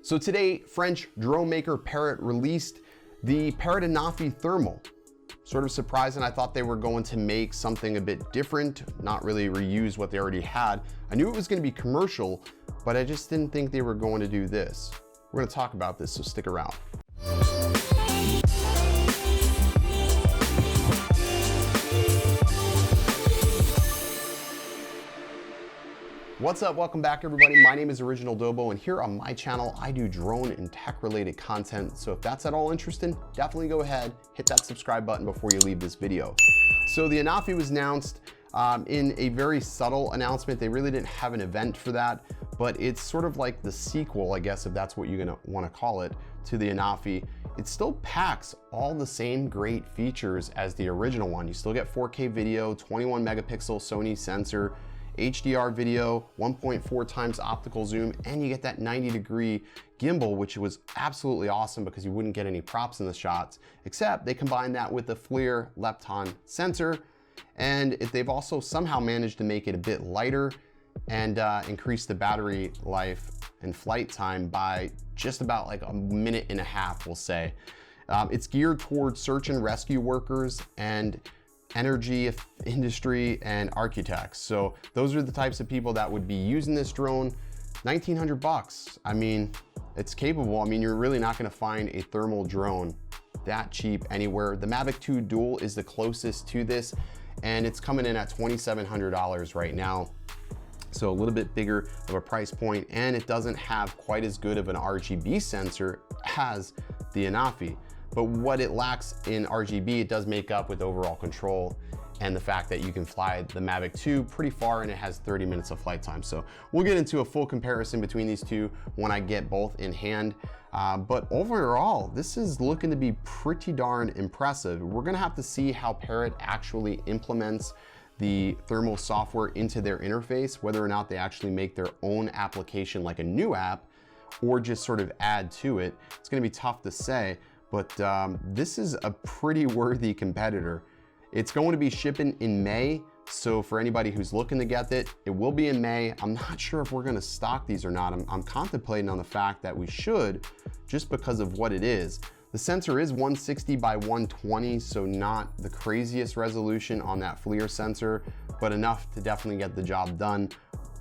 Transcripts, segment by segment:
So today, French drone maker Parrot released the Parrot Anafi thermal. Sort of surprising. I thought they were going to make something a bit different, not really reuse what they already had. I knew it was going to be commercial, but I just didn't think they were going to do this. We're going to talk about this, so stick around. What's up? Welcome back, everybody. My name is Original Dobo, and here on my channel, I do drone and tech related content. So if that's at all interesting, definitely go ahead, hit that subscribe button before you leave this video. So the Anafi was announced in a very subtle announcement. They really didn't have an event for that, but it's sort of like the sequel, I guess, if that's what you're gonna wanna call it, to the Anafi. It still packs all the same great features as the original one. You still get 4K video, 21 megapixel Sony sensor, HDR video, 1.4 times optical zoom, and you get that 90-degree gimbal, which was absolutely awesome because you wouldn't get any props in the shots, except they combine that with the FLIR Lepton sensor, and they've also somehow managed to make it a bit lighter and increase the battery life and flight time by just about like a minute and a half, we'll say. It's geared towards search and rescue workers and energy industry and architects. So those are the types of people that would be using this drone. 1,900 bucks. I mean, it's capable. I mean, you're really not going to find a thermal drone that cheap anywhere. The Mavic 2 Dual is the closest to this, and it's coming in at $2,700 right now. So a little bit bigger of a price point, and it doesn't have quite as good of an RGB sensor as the Anafi. But what it lacks in RGB, it does make up with overall control and the fact that you can fly the Mavic 2 pretty far, and it has 30 minutes of flight time. So we'll get into a full comparison between these two when I get both in hand. But overall, this is looking to be pretty darn impressive. We're gonna have to see how Parrot actually implements the thermal software into their interface, whether or not they actually make their own application like a new app or just sort of add to it. It's gonna be tough to say. But this is a pretty worthy competitor. It's going to be shipping in May. So for anybody who's looking to get it, it will be in May. I'm not sure if we're gonna stock these or not. I'm contemplating on the fact that we should, just because of what it is. The sensor is 160 by 120, so not the craziest resolution on that FLIR sensor, but enough to definitely get the job done.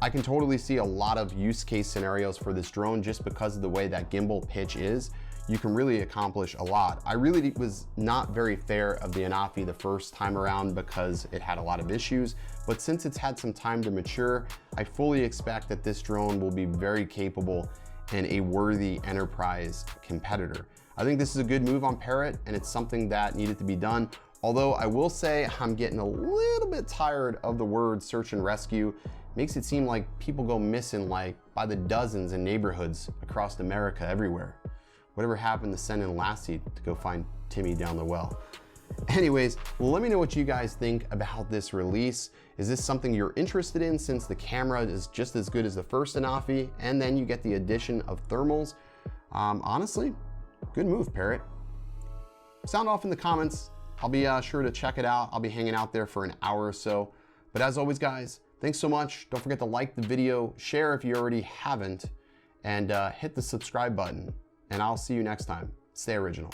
I can totally see a lot of use case scenarios for this drone just because of the way that gimbal pitch is. You can really accomplish a lot. I really was not very fair of the Anafi the first time around because it had a lot of issues, but since it's had some time to mature, I fully expect that this drone will be very capable and a worthy enterprise competitor. I think this is a good move on Parrot, and it's something that needed to be done. Although I will say I'm getting a little bit tired of the word search and rescue. Makes it seem like people go missing like by the dozens in neighborhoods across America everywhere. Whatever happened to sending Lassie to go find Timmy down the well? Anyways, let me know what you guys think about this release. Is this something you're interested in since the camera is just as good as the first Anafi, and then you get the addition of thermals? Honestly, good move, Parrot. Sound off in the comments. I'll be sure to check it out. I'll be hanging out there for an hour or so. But as always, guys, thanks so much. Don't forget to like the video, share if you already haven't, and hit the subscribe button. And I'll see you next time. Stay original.